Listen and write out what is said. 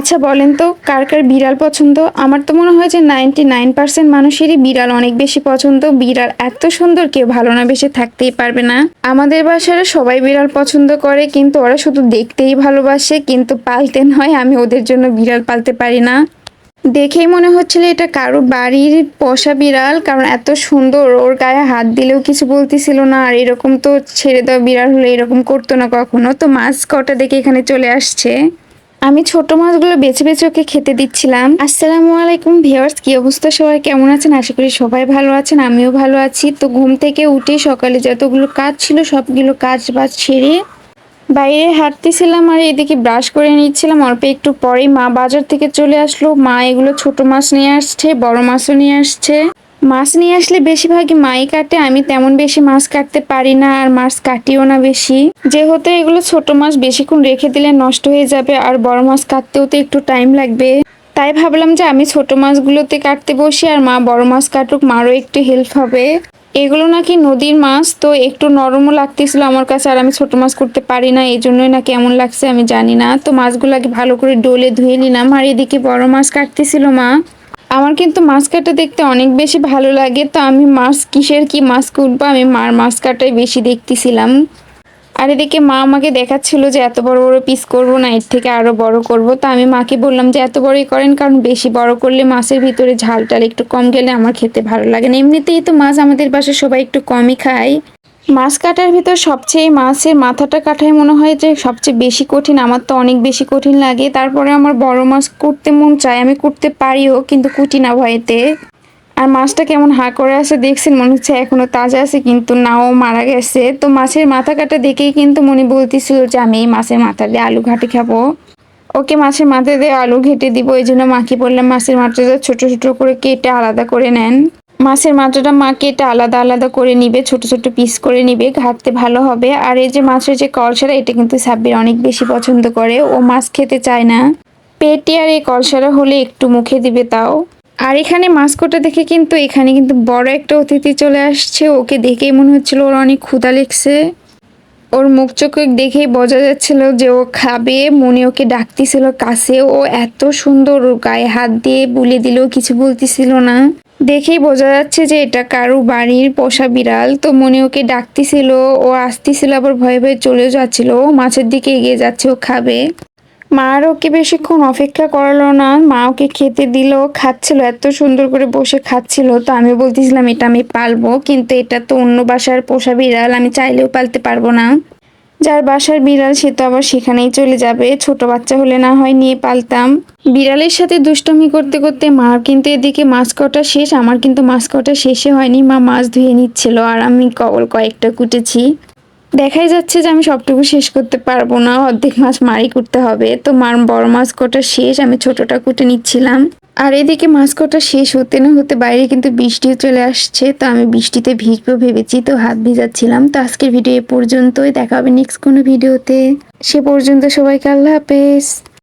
আচ্ছা বলেন তো কার কার বিড়াল পছন্দ? আমার তো মনে হয় যে 99% মানুষেরই বিড়াল অনেক বেশি পছন্দ। বিড়াল এত সুন্দর কেউ ভালো না বেশে থাকতেই পারবে না। আমাদের বাসার সবাই বিড়াল পছন্দ করে কিন্তু ওরা শুধু দেখতেই ভালোবাসে কিন্তু পালতে নয়। আমি ওদের জন্য বিড়াল পালতে পারি না। দেখেই মনে হচ্ছিল এটা কারো বাড়ির পোষা বিড়াল, কারণ এত সুন্দর, ওর গায়ে হাত দিলেও কিছু বলতেছিল না। আর এরকম তো ছেড়ে দেওয়া বিড়াল হলে এরকম করতো না কখনো। তো মাছ কটা দেখে এখানে চলে আসছে। আমি ছোট মাছগুলো বেছে বেছে ওকে খেতে দিচ্ছিলাম। আসসালামু আলাইকুম ভিউয়ার্স, কি অবস্থা সবাই, কেমন আছেন? আশা করি সবাই ভালো আছেন, আমিও ভালো আছি। তো ঘুম থেকে উঠে সকালে যতগুলো কাজ ছিল সবগুলো কাজ বাজ সেরে বাইরে হাঁটতেছিলাম আর এদিকে ব্রাশ করে নিচ্ছিলাম। অল্প একটু পরেই মা বাজার থেকে চলে আসলো। মা এগুলো ছোট মাছ নিয়ে আসছে, বড় মাছও নিয়ে আসছে। মাছ নিয়ে আসলে বেশিরভাগই মাই কাটে, আমি তেমন বেশি মাছ কাটতে পারি না আর মাছ কাটিও না বেশি। যেহেতু এগুলো ছোট মাছ বেশিক্ষণ রেখে দিলে নষ্ট হয়ে যাবে আর বড় মাছ কাটতেও তো একটু টাইম লাগবে। তাই ভাবলাম যে আমি ছোট মাছগুলোতে কাটতে বসি আর মা বড় মাছ কাটুক, মারও একটু হেল্প হবে। এগুলো নাকি নদীর মাছ, তো একটু নরমও লাগতেছিল আমার কাছে। আর আমি ছোট মাছ করতে পারি না, এই জন্যই না কেমন লাগছে আমি জানি না। তো মাছগুলোকে ভালো করে ডলে ধুয়ে নিলাম আর এদিকে বড় মাছ কাটতেছিল মা। আমার কিন্তু মাছ কাটা দেখতে অনেক বেশি ভালো লাগে, তো আমি মাছ কিসের কি মাছ কুটবো, আমি মার মাছ কাটাই বেশি দেখতেছিলাম। আর এদিকে মা আমাকে দেখাচ্ছিল যে এত বড় বড় পিস করব না, এর থেকে আরো বড় করব। তো আমি মাকে বললাম যে এত বড়ই করেন, কারণ বেশি বড় করলে মাছের ভিতরে ঝাল টাল একটু কম গেলে আমার খেতে ভালো লাগে না। এমনিতেই তো মাছ আমাদের বাসায় সবাই একটু কমই খায়। মাছ কাটার ভিতর সবচেয়ে মাছের মাথাটা কাটাই মনে হয় যে সবচেয়ে বেশি কঠিন। আমার তো অনেক বেশি কঠিন লাগে, তারপরে আমার বড় মাছ করতে মন চায়, আমি করতে পারিও কিন্তু কুটি না ভয়েতে। আর মাছটা কেমন হা করে আছে দেখছেন, মনে হচ্ছে এখনো তাজা আছে কিন্তু নাও মারা গেছে। তো মাছের মাথা কাটা দেখেই কিন্তু মনে বলতেছিল যে আমি এই মাছের মাথা দিয়ে আলু ঘাটে খাবো। ওকে মাছের মাথা দিয়ে আলু ঘেটে দিব, এই জন্য মাকে বললাম মাছের মাথাটা ছোট ছোট করে কেটে আলাদা করে নেন। মাছের মাথাটা মা কেটে আলাদা আলাদা করে নিবে, ছোট ছোট পিস করে নিবে, ঘাটতে ভালো হবে। আর এই যে মাছের যে কলসাটা, এটা কিন্তু সাব্বির অনেক বেশি পছন্দ করে, ও মাছ খেতে চায় না। পেটি আর এই কলসাটা হলে একটু মুখে দিবে তাও। আর এখানে মাছ কোটা দেখে কিন্তু এখানে কিন্তু বড় একটা অতিথি চলে আসছে। ওকে দেখেই মনে হচ্ছিল ওর অনেক ক্ষুধা লেগছে। ওর মুখ চোখ দেখেই বোঝা যাচ্ছিল যে ও খাবে। মনে ওকে ডাকতেছিল কাছে, ও এত সুন্দর, ওর গায়ে হাত দিয়ে বুলিয়ে দিলেও কিছু বলতেছিল না। দেখেই বোঝা যাচ্ছে যে এটা কারো বাড়ির পোষা বিড়াল। তো মনে ওকে ডাকতেছিল, ও আসতেছিল, আবার ভয়ে ভয়ে চলেও যাচ্ছিল। ও মাছের দিকে এগিয়ে যাচ্ছে, ও খাবে। মা আর ওকে বেশিক্ষণ অপেক্ষা করালো না, মা ওকে খেতে দিল, খাচ্ছিল, এত সুন্দর করে বসে খাচ্ছিল। তো আমি বলতেছিলাম এটা আমি পালবো, কিন্তু এটা তো অন্য বাসার পোষা বিড়াল, আমি চাইলেও পালতে পারবো না। যার বাসার বিড়াল সে তো আবার সেখানেই চলে যাবে, ছোট বাচ্চা হলে না হয় নিয়ে পালতাম। বিড়ালের সাথে দুষ্টুমি করতে করতে মার কিন্তু এদিকে মাছ কটা শেষ, আমার কিন্তু মাছ কটা শেষে হয়নি। মা মাছ ধুয়ে নিচ্ছিল আর আমি কয়েকটা কুটেছি। দেখাই যাচ্ছে যে আমি সবটুকু শেষ করতে পারবো না, অর্ধেক মাছ মারি করতে হবে। তো মার বড় মাছ কটা শেষ, আমি ছোটটা কুটে নিচ্ছিলাম। আর এদিকে মাছ কটা শেষ হতে না হতে বাইরে কিন্তু বৃষ্টিও চলে আসছে। তো আমি বৃষ্টিতে ভিজবো ভেবেছি, তো হাত ভিজাচ্ছিলাম। তো আজকের ভিডিও এ পর্যন্তই, দেখা হবে নেক্সট কোনো ভিডিওতে। সে পর্যন্ত সবাইকে আল্লাহ হাফেজ।